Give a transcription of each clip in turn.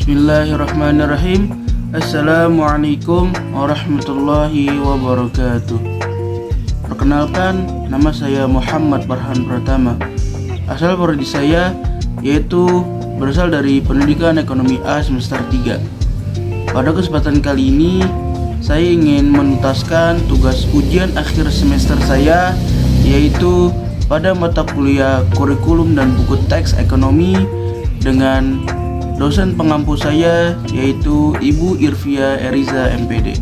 Bismillahirrahmanirrahim. Assalamualaikum warahmatullahi wabarakatuh. Perkenalkan, nama saya Muhammad Farhan Pratama. Asal prodi saya yaitu berasal dari Pendidikan Ekonomi A semester 3. Pada kesempatan kali ini saya ingin menuntaskan tugas ujian akhir semester saya, yaitu pada mata kuliah kurikulum dan buku teks ekonomi dengan dosen pengampu saya, yaitu Ibu Irvia Eriza MPD.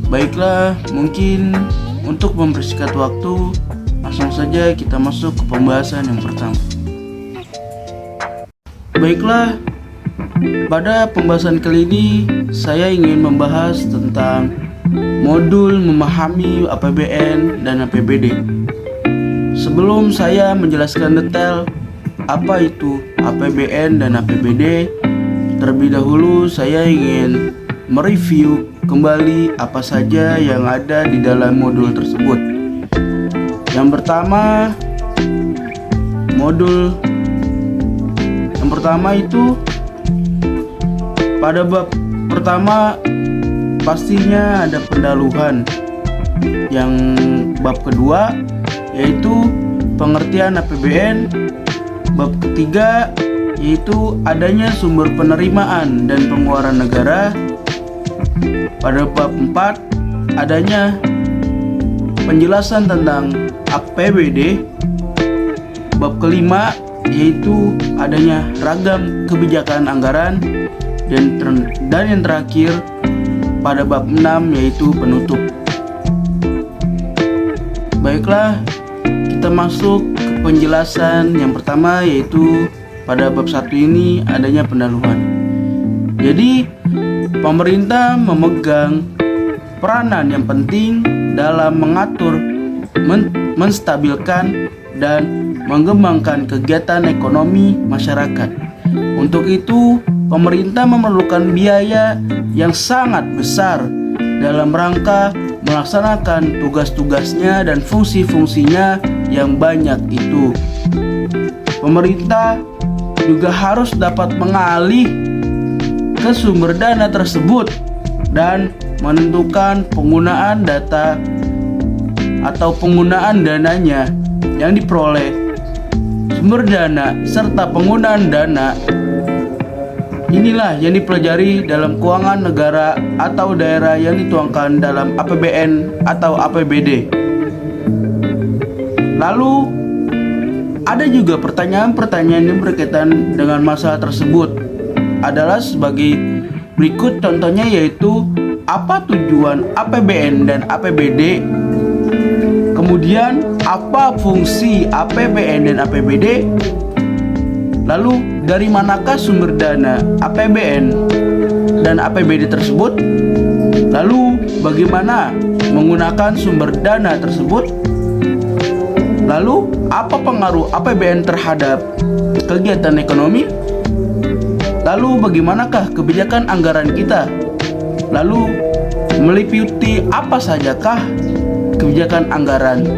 Baiklah, mungkin untuk mempersingkat waktu, langsung saja kita masuk ke pembahasan yang pertama. Baiklah, pada pembahasan kali ini saya ingin membahas tentang modul memahami APBN dan APBD. Sebelum saya menjelaskan detail apa itu APBN dan APBD, terlebih dahulu saya ingin mereview kembali apa saja yang ada di dalam modul tersebut. Yang pertama, modul yang pertama itu pada bab pertama pastinya ada pendahuluan. Yang bab kedua yaitu pengertian APBN. Bab ketiga yaitu adanya sumber penerimaan dan pengeluaran negara. Pada bab 4 adanya penjelasan tentang APBD. Bab kelima yaitu adanya ragam kebijakan anggaran. Dan yang terakhir pada bab 6 yaitu penutup. Baiklah, kita masuk ke penjelasan yang pertama, yaitu pada bab 1 ini adanya pendahuluan. Jadi pemerintah memegang peranan yang penting dalam mengatur, menstabilkan dan mengembangkan kegiatan ekonomi masyarakat. Untuk itu, pemerintah memerlukan biaya yang sangat besar dalam rangka melaksanakan tugas-tugasnya dan fungsi-fungsinya yang banyak itu. Pemerintah juga harus dapat mengalih ke sumber dana tersebut dan menentukan penggunaan data atau penggunaan dananya yang diperoleh. Sumber dana serta penggunaan dana inilah yang dipelajari dalam keuangan negara atau daerah yang dituangkan dalam APBN atau APBD. Lalu ada juga pertanyaan-pertanyaan yang berkaitan dengan masalah tersebut adalah sebagai berikut, contohnya yaitu apa tujuan APBN dan APBD, kemudian apa fungsi APBN dan APBD, lalu dari manakah sumber dana APBN dan APBD tersebut, lalu bagaimana menggunakan sumber dana tersebut, lalu apa pengaruh APBN terhadap kegiatan ekonomi, lalu bagaimanakah kebijakan anggaran kita, lalu meliputi apa sajakah kebijakan anggaran.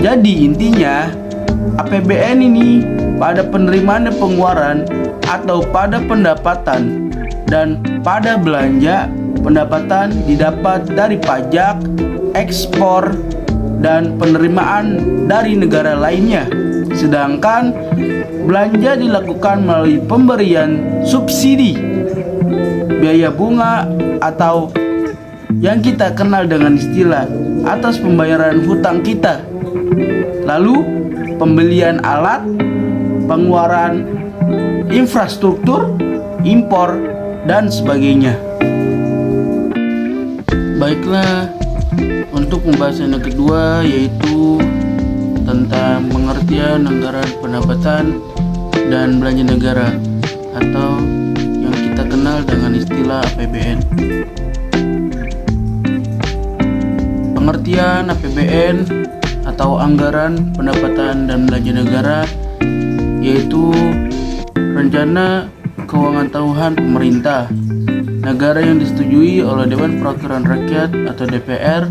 Jadi intinya APBN ini pada penerimaan dan pengeluaran atau pada pendapatan dan pada belanja. Pendapatan didapat dari pajak, ekspor, dan penerimaan dari negara lainnya. Sedangkan belanja dilakukan melalui pemberian subsidi, biaya bunga, atau yang kita kenal dengan istilah atas pembayaran hutang kita. Lalu pembelian alat, pengeluaran infrastruktur, impor, dan sebagainya. Baiklah, untuk pembahasan yang kedua yaitu tentang pengertian anggaran pendapatan dan belanja negara atau yang kita kenal dengan istilah APBN. Pengertian APBN atau anggaran pendapatan dan belanja negara yaitu rencana keuangan tahunan pemerintah negara yang disetujui oleh Dewan Perwakilan Rakyat atau DPR.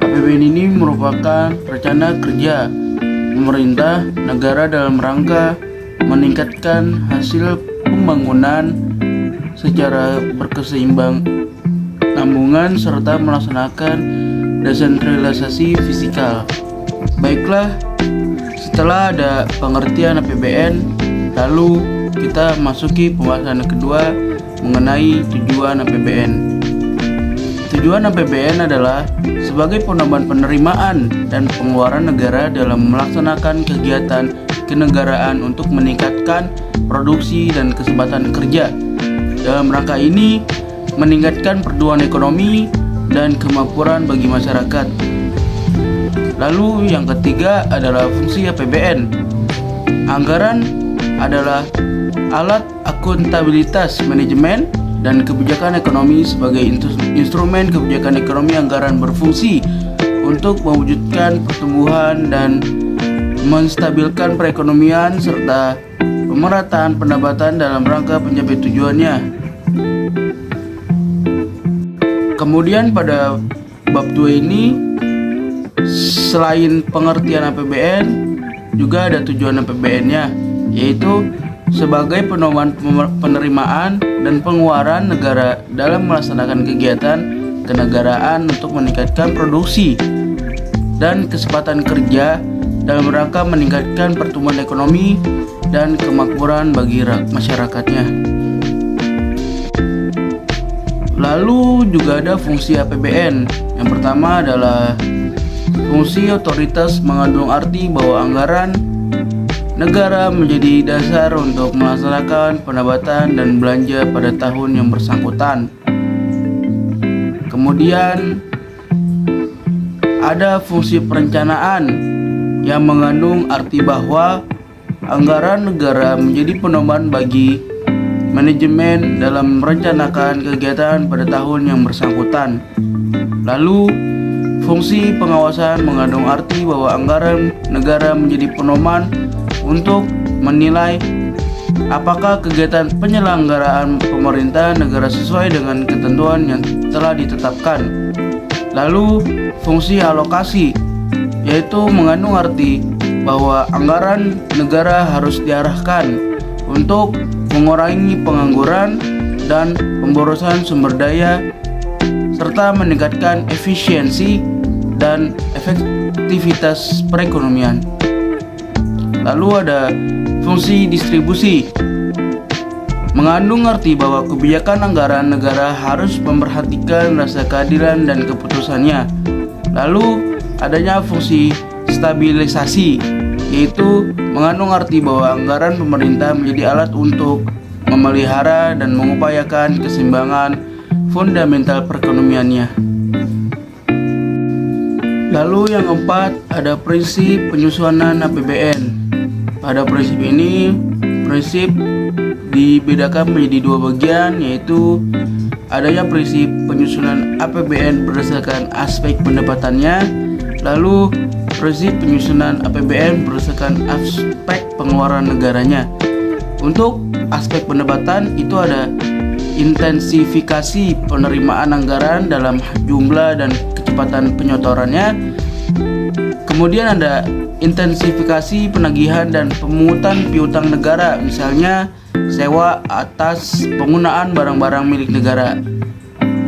APBN ini merupakan rencana kerja pemerintah negara dalam rangka meningkatkan hasil pembangunan secara berkesinambungan serta melaksanakan desentralisasi fiskal. Baiklah, setelah ada pengertian APBN, lalu kita masuki pembahasan kedua mengenai tujuan APBN. Tujuan APBN adalah sebagai penambahan penerimaan dan pengeluaran negara dalam melaksanakan kegiatan kenegaraan untuk meningkatkan produksi dan kesempatan kerja. Dalam rangka ini, meningkatkan pertumbuhan ekonomi dan kemakmuran bagi masyarakat. Lalu yang ketiga adalah fungsi APBN. Anggaran adalah alat akuntabilitas manajemen dan kebijakan ekonomi. Sebagai instrumen kebijakan ekonomi, anggaran berfungsi untuk mewujudkan pertumbuhan dan menstabilkan perekonomian serta pemerataan pendapatan dalam rangka mencapai tujuannya. Kemudian pada bab 2 ini, selain pengertian APBN, juga ada tujuan APBN-nya, yaitu sebagai penambahan penerimaan dan pengeluaran negara dalam melaksanakan kegiatan kenegaraan untuk meningkatkan produksi dan kesempatan kerja dalam rangka meningkatkan pertumbuhan ekonomi dan kemakmuran bagi masyarakatnya. Lalu juga ada fungsi APBN. Yang pertama adalah fungsi otoritas, mengandung arti bahwa anggaran negara menjadi dasar untuk melaksanakan pendapatan dan belanja pada tahun yang bersangkutan. Kemudian ada fungsi perencanaan yang mengandung arti bahwa anggaran negara menjadi penopang bagi manajemen dalam merencanakan kegiatan pada tahun yang bersangkutan. Lalu, fungsi pengawasan mengandung arti bahwa anggaran negara menjadi penopang untuk menilai apakah kegiatan penyelenggaraan pemerintah negara sesuai dengan ketentuan yang telah ditetapkan. Lalu, fungsi alokasi yaitu mengandung arti bahwa anggaran negara harus diarahkan untuk mengurangi pengangguran dan pemborosan sumber daya serta meningkatkan efisiensi dan efektivitas perekonomian. Lalu ada fungsi distribusi, mengandung arti bahwa kebijakan anggaran negara harus memperhatikan rasa keadilan dan keputusannya. Lalu adanya fungsi stabilisasi, yaitu mengandung arti bahwa anggaran pemerintah menjadi alat untuk memelihara dan mengupayakan keseimbangan fundamental perekonomiannya. Lalu yang keempat ada prinsip penyusunan APBN. Pada prinsip ini, prinsip dibedakan menjadi dua bagian, yaitu adanya prinsip penyusunan APBN berdasarkan aspek pendapatannya. Lalu prinsip penyusunan APBN berdasarkan aspek pengeluaran negaranya. Untuk aspek pendapatan itu ada intensifikasi penerimaan anggaran dalam jumlah dan kecepatan penyotorannya. Kemudian ada intensifikasi penagihan dan pemungutan piutang negara, misalnya sewa atas penggunaan barang-barang milik negara.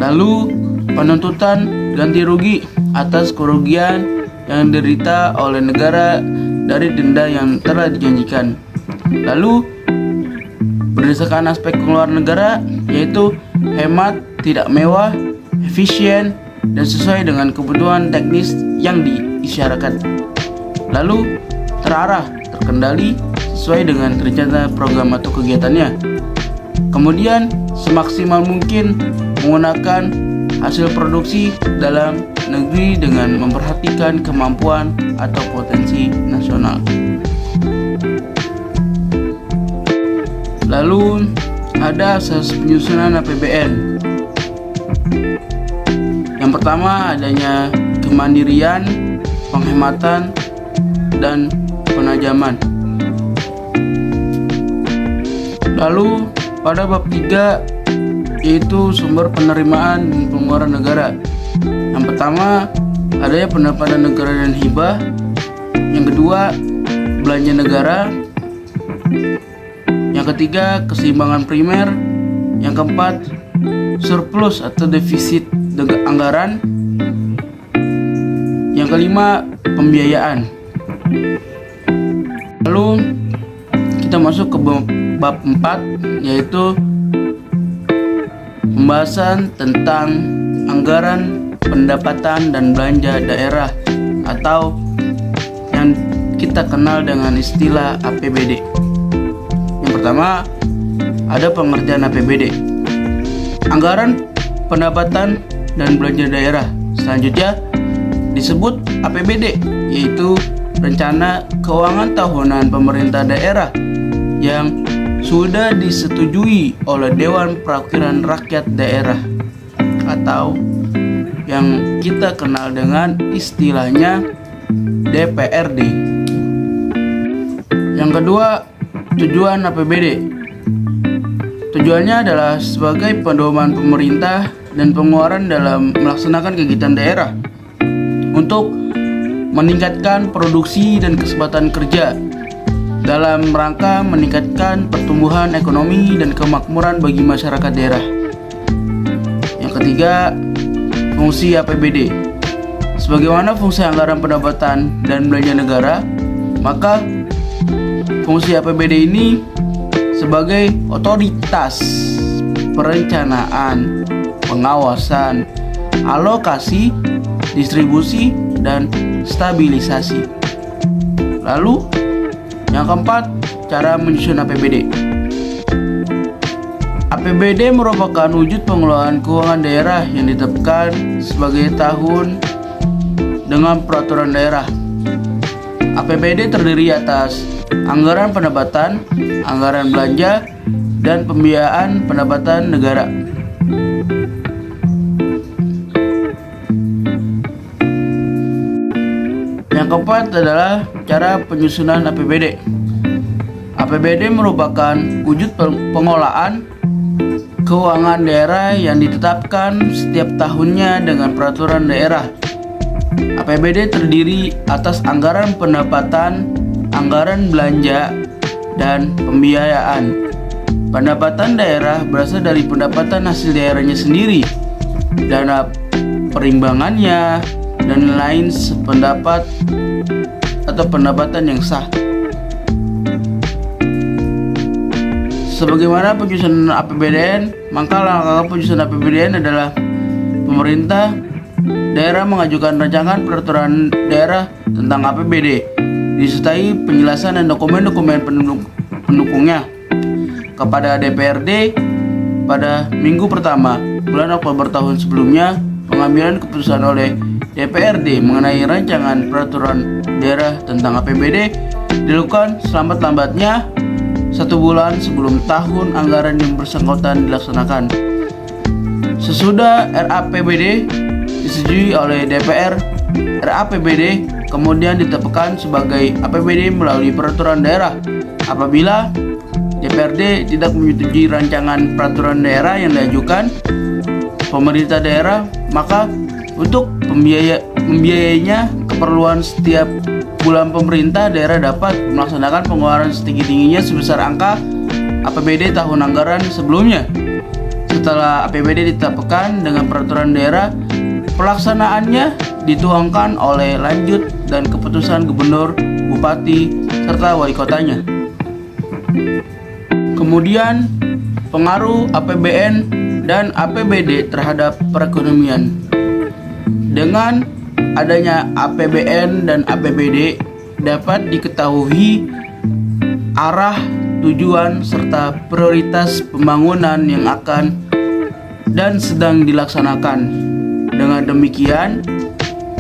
Lalu penuntutan ganti rugi atas kerugian yang diderita oleh negara dari denda yang telah dijanjikan. Lalu berdasarkan aspek pengeluaran negara, yaitu hemat, tidak mewah, efisien, dan sesuai dengan kebutuhan teknis yang diisyaratkan. Lalu terarah, terkendali, sesuai dengan rencana program atau kegiatannya. Kemudian semaksimal mungkin menggunakan hasil produksi dalam negeri dengan memperhatikan kemampuan atau potensi nasional. Lalu ada asas penyusunan APBN. Yang pertama adanya kemandirian, penghematan, dan penajaman. Lalu pada bab 3 yaitu sumber penerimaan dan pengeluaran negara. Yang pertama adanya pendapatan negara dan hibah. Yang kedua belanja negara. Yang ketiga, keseimbangan primer. Yang keempat, surplus atau defisit anggaran. Yang kelima, pembiayaan. Lalu kita masuk ke bab 4, yaitu pembahasan tentang anggaran pendapatan dan belanja daerah atau yang kita kenal dengan istilah APBD. Yang pertama, ada pengertian APBD, anggaran pendapatan dan belanja daerah. Selanjutnya disebut APBD, yaitu rencana keuangan tahunan pemerintah daerah yang sudah disetujui oleh Dewan Perwakilan Rakyat Daerah atau yang kita kenal dengan istilahnya DPRD. Yang kedua, tujuan APBD. Tujuannya adalah sebagai pedoman pemerintah dan pengeluaran dalam melaksanakan kegiatan daerah untuk meningkatkan produksi dan kesempatan kerja dalam rangka meningkatkan pertumbuhan ekonomi dan kemakmuran bagi masyarakat daerah. Yang ketiga, fungsi APBD. Sebagaimana fungsi anggaran pendapatan dan belanja negara, maka fungsi APBD ini sebagai otoritas perencanaan, pengawasan, alokasi, distribusi, dan stabilisasi. Lalu yang keempat, cara menyusun APBD. APBD merupakan wujud pengelolaan keuangan daerah yang ditetapkan sebagai tahun dengan peraturan daerah. APBD terdiri atas anggaran pendapatan, anggaran belanja, dan pembiayaan pendapatan negara. Yang keempat adalah cara penyusunan APBD. APBD merupakan wujud pengolahan keuangan daerah yang ditetapkan setiap tahunnya dengan peraturan daerah. APBD terdiri atas anggaran pendapatan, anggaran belanja, dan pembiayaan. Pendapatan daerah berasal dari pendapatan hasil daerahnya sendiri, dana perimbangannya, dan lain sependapat atau pendapatan yang sah. Sebagaimana penyusunan APBDN, maka langkah penyusunan APBDN adalah pemerintah daerah mengajukan rancangan peraturan daerah tentang APBD disertai penjelasan dan dokumen-dokumen pendukungnya kepada DPRD pada minggu pertama bulan Oktober tahun sebelumnya. Pengambilan keputusan oleh DPRD mengenai rancangan peraturan daerah tentang APBD dilakukan selambat-lambatnya 1 bulan sebelum tahun anggaran yang bersangkutan dilaksanakan. Sesudah RAPBD disetujui oleh DPR, RAPBD kemudian ditetapkan sebagai APBD melalui peraturan daerah. Apabila DPRD tidak menyetujui rancangan peraturan daerah yang diajukan pemerintah daerah, maka untuk membiayainya keperluan setiap bulan pemerintah daerah dapat melaksanakan pengeluaran setinggi-tingginya sebesar angka APBD tahun anggaran sebelumnya. Setelah APBD ditetapkan dengan peraturan daerah, pelaksanaannya dituangkan oleh lanjut dan keputusan gubernur, bupati, serta wali kotanya. Kemudian pengaruh APBN dan APBD terhadap perekonomian. Dengan adanya APBN dan APBD dapat diketahui arah, tujuan, serta prioritas pembangunan yang akan dan sedang dilaksanakan. Dengan demikian,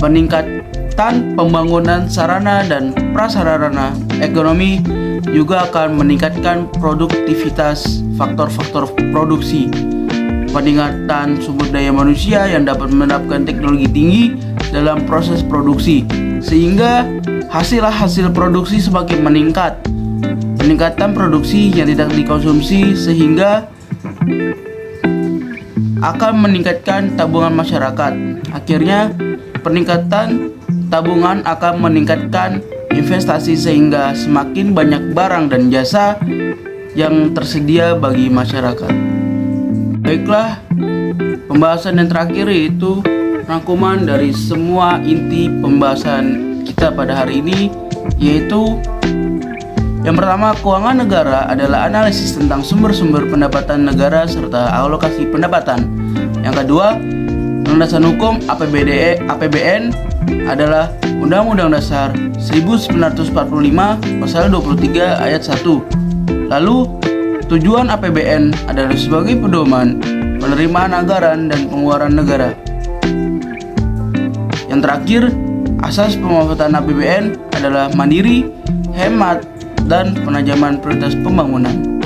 peningkatan pembangunan sarana dan prasarana ekonomi juga akan meningkatkan produktivitas faktor-faktor produksi, peningkatan sumber daya manusia yang dapat menerapkan teknologi tinggi dalam proses produksi, sehingga hasil produksi semakin meningkat. Peningkatan produksi yang tidak dikonsumsi sehingga akan meningkatkan tabungan masyarakat. Akhirnya, peningkatan tabungan akan meningkatkan investasi sehingga semakin banyak barang dan jasa yang tersedia bagi masyarakat. Baiklah, pembahasan yang terakhir yaitu rangkuman dari semua inti pembahasan kita pada hari ini, yaitu yang pertama, keuangan negara adalah analisis tentang sumber-sumber pendapatan negara serta alokasi pendapatan. Yang kedua, landasan hukum APBN adalah Undang-Undang Dasar 1945 Pasal 23 Ayat 1. Lalu, tujuan APBN adalah sebagai pedoman penerimaan anggaran dan pengeluaran negara. Yang terakhir, asas pemanfaatan APBN adalah mandiri, hemat, dan penajaman prioritas pembangunan.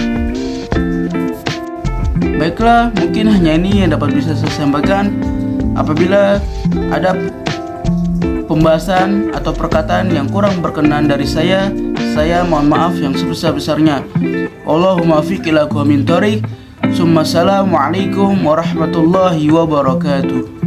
Baiklah, mungkin hanya ini yang dapat bisa saya sampaikan. Apabila ada pembahasan atau perkataan yang kurang berkenan dari saya mohon maaf yang sebesar-besarnya. Allahumma fiq ila aqwamit thoriq. Assalamualaikum warahmatullahi wabarakatuh.